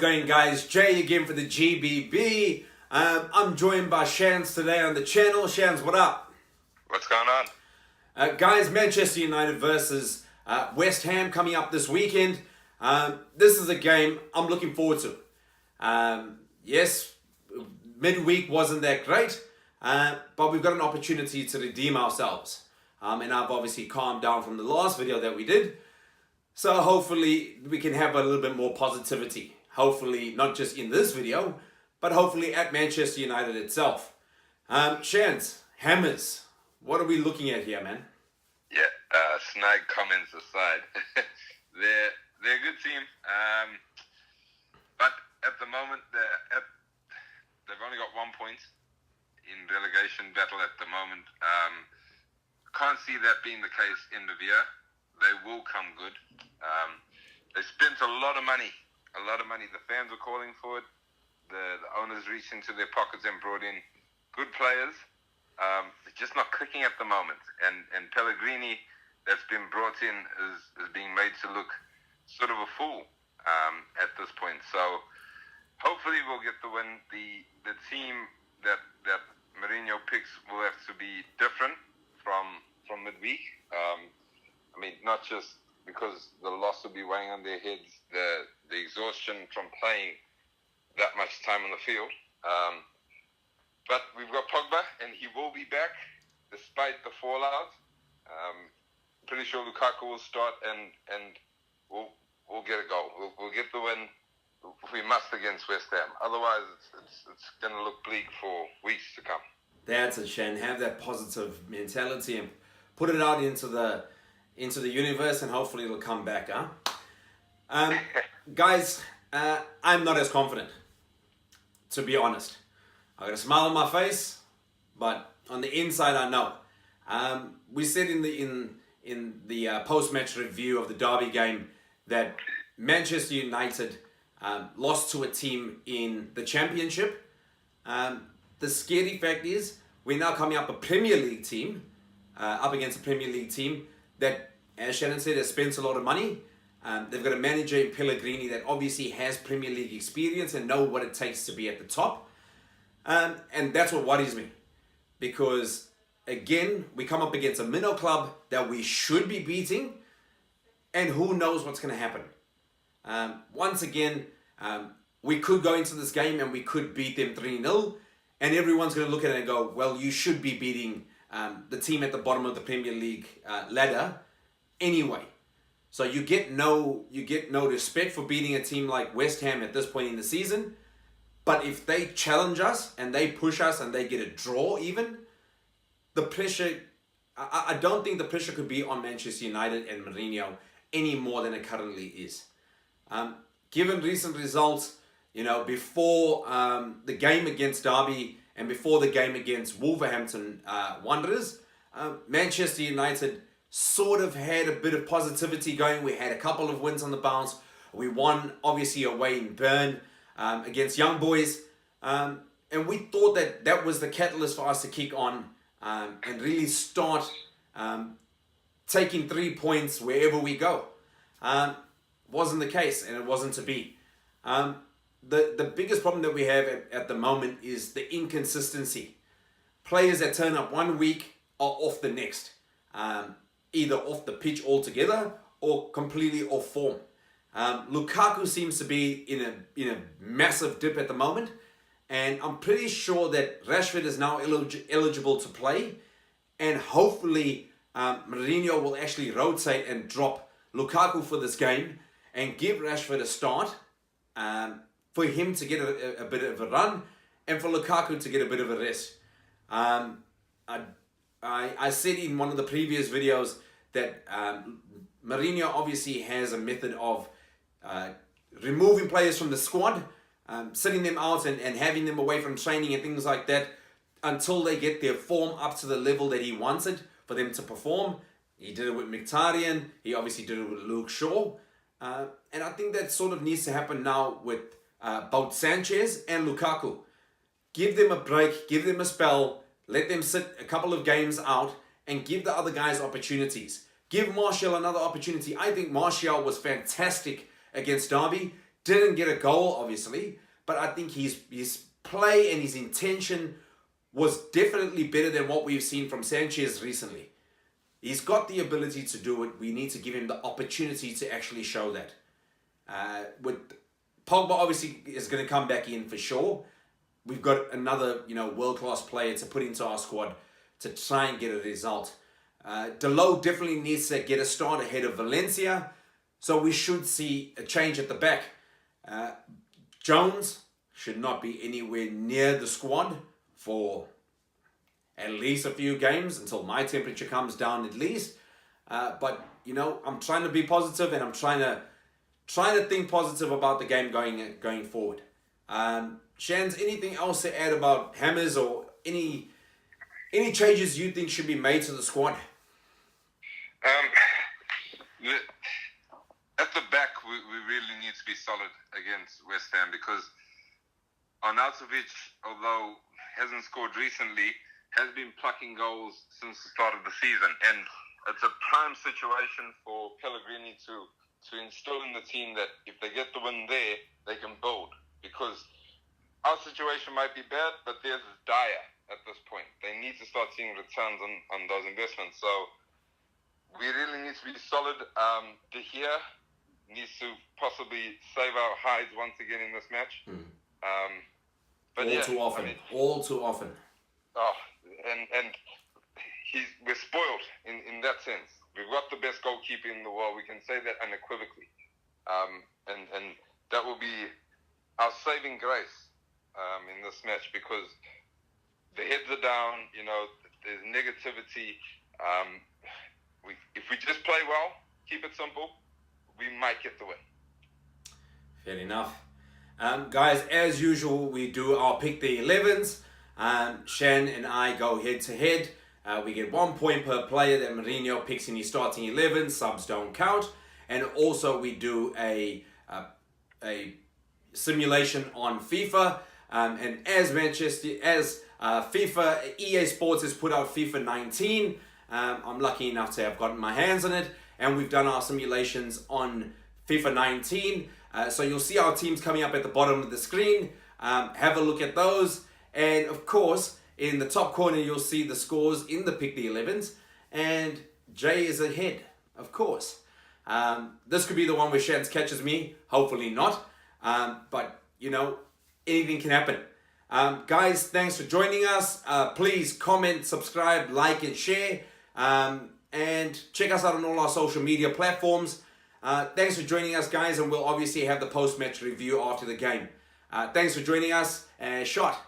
going, guys? Jay again for the G.B.B. I'm joined by Shans today on the channel. Shans, what up? What's going on? Guys, Manchester United versus West Ham coming up this weekend. This is a game I'm looking forward to. Yes, midweek wasn't that great, but we've got an opportunity to redeem ourselves. And I've obviously calmed down from the last video that we did. So hopefully we can have a little bit more positivity. Hopefully not just in this video, but hopefully at Manchester United itself. Shans, Hammers, what are we looking at here, man? Yeah, snide comments aside, they're a good team. But at the moment, they've only got 1 point in relegation battle at the moment. Can't see that being the case in the year. They will come good. They spent a lot of money. The fans were calling for it. The owners reached into their pockets and brought in good players. It's just not clicking at the moment. And Pellegrini, that's been brought in, is being made to look sort of a fool at this point. So hopefully we'll get the win. The team that Mourinho picks will have to be different from midweek. I mean, not just because the loss will be weighing on their heads, the exhaustion from playing that much time on the field. But we've got Pogba, and he will be back despite the fallout. Pretty sure Lukaku will start, and we'll get a goal. We'll get the win. We must against West Ham. Otherwise, it's going to look bleak for weeks to come. That's it, Shan. Have that positive mentality and put it out into the universe, and hopefully it'll come back, huh? Guys, I'm not as confident, to be honest. I got a smile on my face, but on the inside, I know. We said in the post-match review of the Derby game that Manchester United lost to a team in the Championship. The scary fact is we're now coming up a Premier League team, up against a Premier League team that, as Shannon said, has spent a lot of money. They've got a manager in Pellegrini that obviously has Premier League experience and know what it takes to be at the top. And that's what worries me. Because, again, we come up against a minnow club that we should be beating. And who knows what's going to happen. Once again, we could go into this game and we could beat them 3-0. And everyone's going to look at it and go, well, you should be beating the team at the bottom of the Premier League ladder anyway. So you get no respect for beating a team like West Ham at this point in the season. But if they challenge us and they push us and they get a draw even, the pressure, I don't think the pressure could be on Manchester United and Mourinho any more than it currently is. Given recent results, before the game against Derby and before the game against Wolverhampton Wanderers, Manchester United sort of had a bit of positivity going. We had a couple of wins on the bounce. We won, obviously, away in Bern against Young Boys. And we thought that was the catalyst for us to kick on and really start taking 3 points wherever we go. Wasn't the case, and it wasn't to be. The biggest problem that we have at the moment is the inconsistency. Players that turn up 1 week are off the next. Either off the pitch altogether or completely off form. Lukaku seems to be in a massive dip at the moment, and I'm pretty sure that Rashford is now eligible to play, and hopefully Mourinho will actually rotate and drop Lukaku for this game and give Rashford a start for him to get a bit of a run and for Lukaku to get a bit of a rest. I said in one of the previous videos that Mourinho obviously has a method of removing players from the squad, sitting them out and having them away from training and things like that until they get their form up to the level that he wanted for them to perform. He did it with Mkhitaryan. He obviously did it with Luke Shaw. And I think that sort of needs to happen now with both Sanchez and Lukaku. Give them a break, give them a spell, let them sit a couple of games out and give the other guys opportunities. Give Martial another opportunity. I think Martial was fantastic against Derby. didn't get a goal, obviously, but I think his play and his intention was definitely better than what we've seen from Sanchez recently. He's got the ability to do it. We need to give him the opportunity to actually show that. With Pogba, obviously, is going to come back in for sure. We've got another, world-class player to put into our squad to try and get a result. Delo definitely needs to get a start ahead of Valencia, so we should see a change at the back. Jones should not be anywhere near the squad for at least a few games until my temperature comes down at least. But I'm trying to be positive, and I'm trying to think positive about the game going forward. Shans, anything else to add about Hammers, or any changes you think should be made to the squad? At the back, we really need to be solid against West Ham, because Arnautovic, although hasn't scored recently, has been plucking goals since the start of the season, and it's a prime situation for Pellegrini to instill in the team that if they get the win there, they can build, because our situation might be bad, but theirs is dire at this point. They need to start seeing returns on those investments, so we really need to be solid. De Gea needs to possibly save our hides once again in this match. But all too often. Oh, and we're spoiled in that sense. We've got the best goalkeeper in the world. We can say that unequivocally. And that will be our saving grace in this match, because the heads are down. There's negativity. If we just play well, keep it simple, we might get the win. Fair enough. Guys, as usual, we do our pick the 11s. Shan and I go head to head. We get 1 point per player that Mourinho picks in his starting 11. Subs don't count. And also we do a simulation on FIFA. And as FIFA, EA Sports has put out FIFA 19. I'm lucky enough to have gotten my hands on it, and we've done our simulations on FIFA 19. So you'll see our teams coming up at the bottom of the screen. Have a look at those, and of course, in the top corner, you'll see the scores in the Pick the 11s, and Jay is ahead, of course. This could be the one where Shans catches me, hopefully not, but anything can happen. Guys, thanks for joining us. Please comment, subscribe, like, and share. And check us out on all our social media platforms. Thanks for joining us, guys, and we'll obviously have the post-match review after the game. Thanks for joining us, and shot.